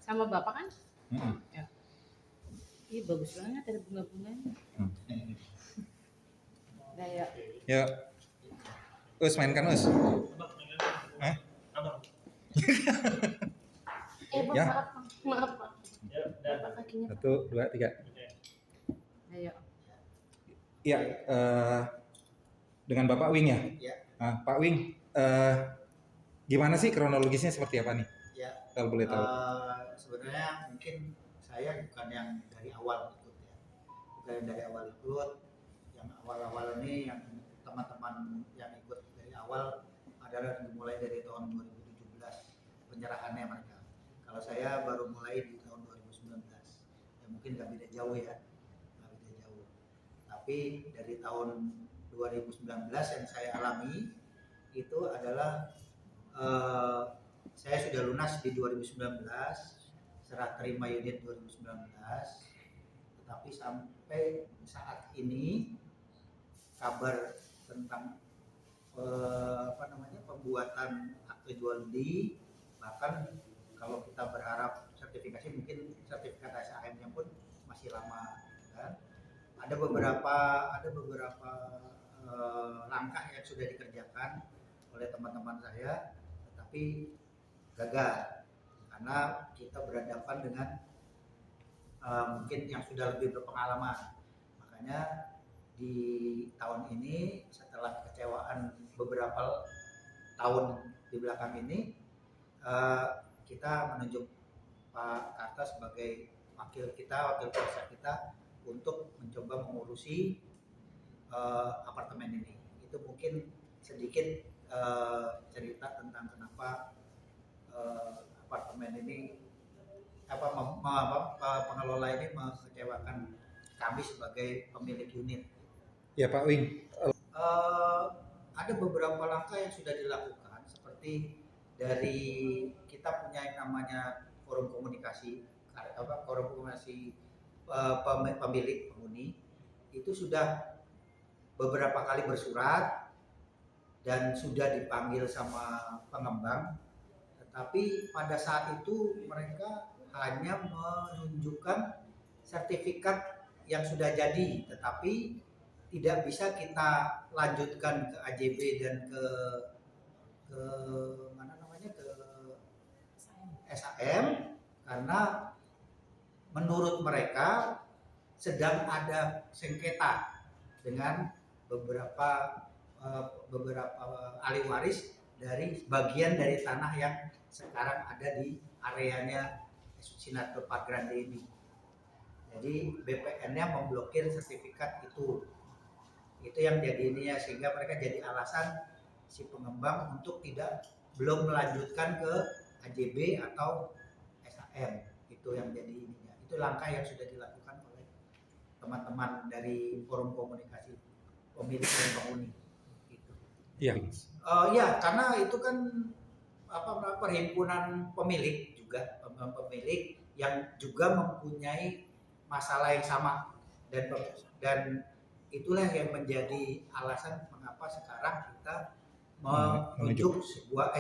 Sama Bapak kan? Mm-mm. Ya. Ih, bagus banget ada bunga-bunganya. Nah, ya. Ya, Us mainkan Us. Hah? Pak, Ya. maaf Pak. Bapak kakinya. 1, 2, 3. Ayo. Iya, dengan Bapak Wing ya. Ya. Nah, Pak Wing, gimana sih kronologisnya seperti apa nih? Ya. Kalau boleh tahu. Sebenarnya mungkin saya bukan yang dari awal ikut ya, bukan yang dari awal ikut. Yang awal-awal ini yang teman-teman yang ikut dari awal adalah dimulai dari tahun 2017 penyerahannya mereka. Kalau saya baru mulai di tahun 2019. Ya mungkin nggak beda jauh ya, nggak beda jauh. Tapi dari tahun 2019 yang saya alami itu adalah saya sudah lunas di 2019, serah terima unit 2019, tetapi sampai saat ini kabar tentang pembuatan akte jual beli, bahkan kalau kita berharap sertifikasi, mungkin sertifikat SAM-nya pun masih lama, kan? Ada beberapa langkah yang sudah dikerjakan oleh teman-teman saya, tetapi gagal karena kita berhadapan dengan mungkin yang sudah lebih berpengalaman. Makanya di tahun ini setelah kekecewaan beberapa tahun di belakang ini, kita menunjuk Pak Karta sebagai wakil kuasa kita untuk mencoba mengurusi apartemen ini. Itu mungkin sedikit cerita tentang kenapa apartemen ini pengelola ini mengecewakan kami sebagai pemilik unit. Ya Pak Wing. Ada beberapa langkah yang sudah dilakukan, seperti dari kita punya yang namanya forum komunikasi pemilik penghuni, itu sudah beberapa kali bersurat dan sudah dipanggil sama pengembang, tetapi pada saat itu mereka hanya menunjukkan sertifikat yang sudah jadi, tetapi tidak bisa kita lanjutkan ke AJB dan ke SAM karena menurut mereka sedang ada sengketa dengan beberapa ahli waris dari bagian dari tanah yang sekarang ada di areanya Sinar Park Grande ini. Jadi BPN-nya memblokir sertifikat itu yang jadi ininya, sehingga mereka jadi alasan si pengembang untuk belum melanjutkan ke AJB atau SAM. Itu yang jadi ininya. Itu langkah yang sudah dilakukan oleh teman-teman dari forum komunikasi pemilik dan penghuni. Gitu. Iya. Ya, karena itu kan perhimpunan pemilik juga, pemilik yang juga mempunyai masalah yang sama, dan itulah yang menjadi alasan mengapa sekarang kita menunjuk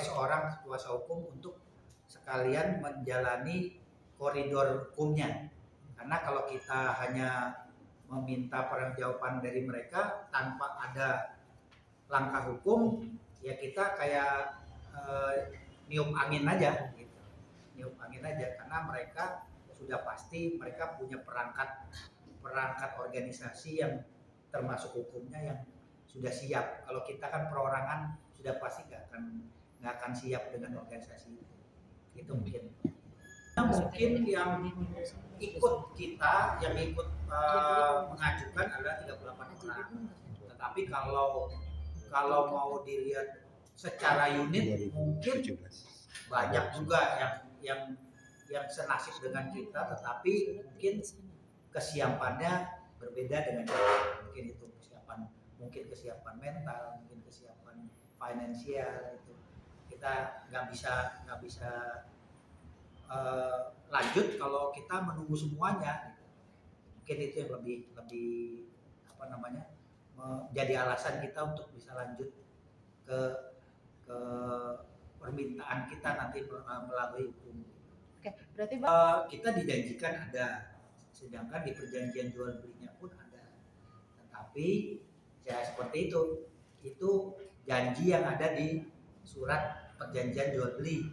seorang kuasa hukum untuk sekalian menjalani koridor hukumnya. Karena kalau kita hanya meminta pertanggungjawaban dari mereka tanpa ada langkah hukum, ya kita kayak niup angin aja gitu. Niup angin aja, karena mereka sudah pasti mereka punya perangkat organisasi yang termasuk hukumnya yang sudah siap. Kalau kita kan perorangan sudah pasti nggak akan siap dengan organisasi itu mungkin. Yang ikut mengajukan adalah 38 orang. Tetapi kalau mau dilihat secara unit mungkin banyak juga yang senasib dengan kita, tetapi mungkin kesiapannya berbeda dengan kita. Mungkin kesiapan mental, mungkin kesiapan finansial, itu kita nggak bisa lanjut kalau kita menunggu semuanya. Mungkin itu yang lebih jadi alasan kita untuk bisa lanjut ke permintaan kita nanti melalui hukum. Oke, berarti Bang, Kita dijanjikan ada, sedangkan di perjanjian jual belinya pun ada. Tetapi ya seperti itu janji yang ada di surat perjanjian jual beli.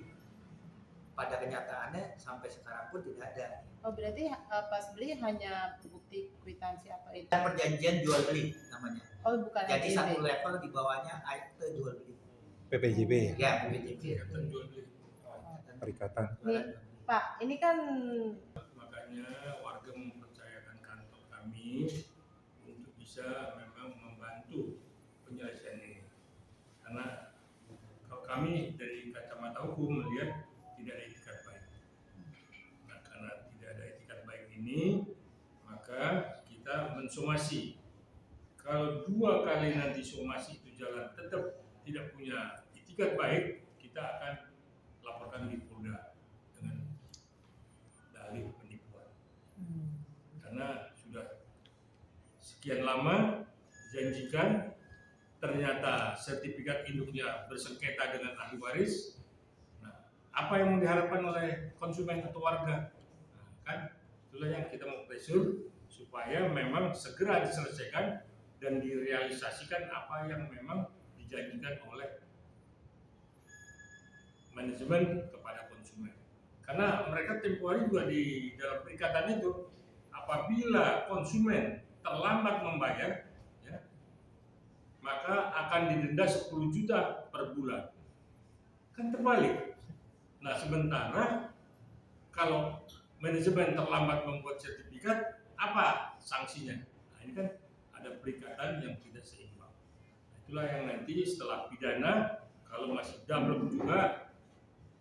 Pada kenyataannya sampai sekarang pun tidak ada. berarti pas beli hanya bukti kwitansi apa itu? Dan perjanjian jual beli namanya. Oh, bukan Jadi NIB. satu level di bawahnya akte jual beli. PPJB ya? Ya, PPJB. Perikatan. Nih, Pak, ini kan Makanya warga mempercayakan kantor kami untuk bisa memang membantu penyelesaian ini. Karena kalau kami dari kacamata hukum melihat tidak ada etikat baik. Nah, karena tidak ada etikat baik ini, maka kita mensomasi. Kalau 2 kali nanti somasi itu jalan tetap tidak punya etikat baik, kita akan laporkan di Polda dengan dalih penipuan. Karena sudah sekian lama dijanjikan, ternyata sertifikat induknya bersengketa dengan ahli waris. Nah, apa yang diharapkan oleh konsumen atau warga? Nah, kan itulah yang kita mau pressure supaya memang segera diselesaikan dan direalisasikan apa yang memang dijanjikan oleh manajemen kepada konsumen. Karena mereka tempoh hari juga di dalam perikatan itu, apabila konsumen terlambat membayar, ya, maka akan didenda 10 juta per bulan. Kan terbalik. Nah, sementara kalau manajemen terlambat membuat sertifikat, apa sanksinya? Nah, ini kan ada perikatan yang tidak seimbang. Nah, itulah yang nanti setelah pidana, kalau masih double juga,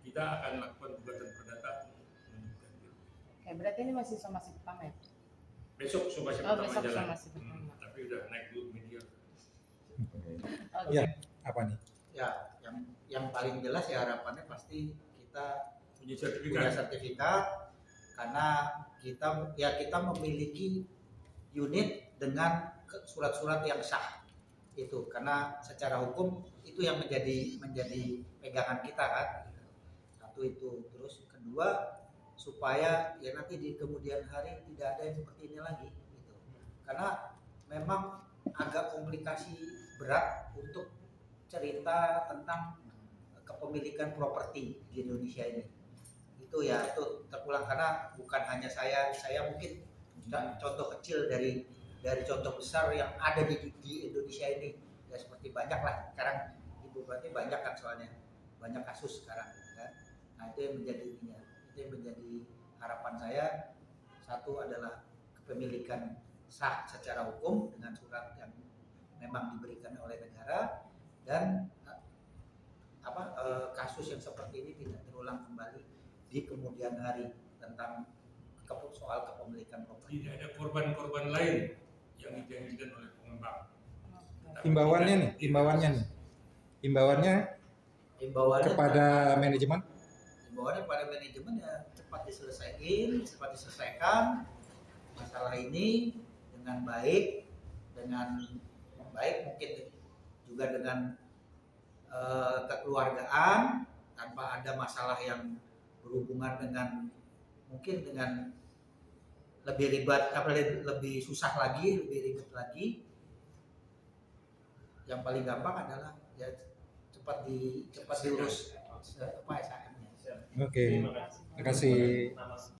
kita akan lakukan gugatan perdata untuk menunjukkan itu. Oke, berarti ini masih somasi pertama ya? Besok somasi Oh, pertama besok jalan. somasi pertama. Tapi udah naik dulu media. Oke. Ya, apa nih? Ya, yang paling jelas ya harapannya pasti kita Punya punya sertifikat. sertifikat karena kita memiliki unit dengan surat-surat yang sah itu, karena secara hukum itu yang menjadi pegangan kita kan. Satu itu, terus kedua supaya ya nanti di kemudian hari tidak ada yang seperti ini lagi gitu. Karena memang agak komplikasi berat untuk cerita tentang kepemilikan properti di Indonesia ini. Itu ya itu terulang karena bukan hanya saya mungkin contoh kecil dari contoh besar yang ada di Indonesia ini. Ya seperti banyak lah sekarang, Ibu berarti banyak kan soalnya banyak kasus sekarang kan. Nah, itu yang menjadi harapan saya. Satu adalah kepemilikan sah secara hukum dengan surat yang memang diberikan oleh negara, dan kasus yang seperti ini tidak terulang kembali di kemudian hari tentang soal kepemilikan properti. Tidak ada korban-korban lain yang dijanjikan oleh pengembang. Himbauannya kepada manajemen. Himbauannya pada manajemen ya cepat diselesaikan masalah ini dengan baik mungkin juga dengan kekeluargaan, tanpa ada masalah yang berhubungan dengan mungkin dengan lebih ribet, lebih susah lagi, lebih ribet lagi. Yang paling gampang adalah ya cepat diurus SHM-nya. Oke, terima kasih.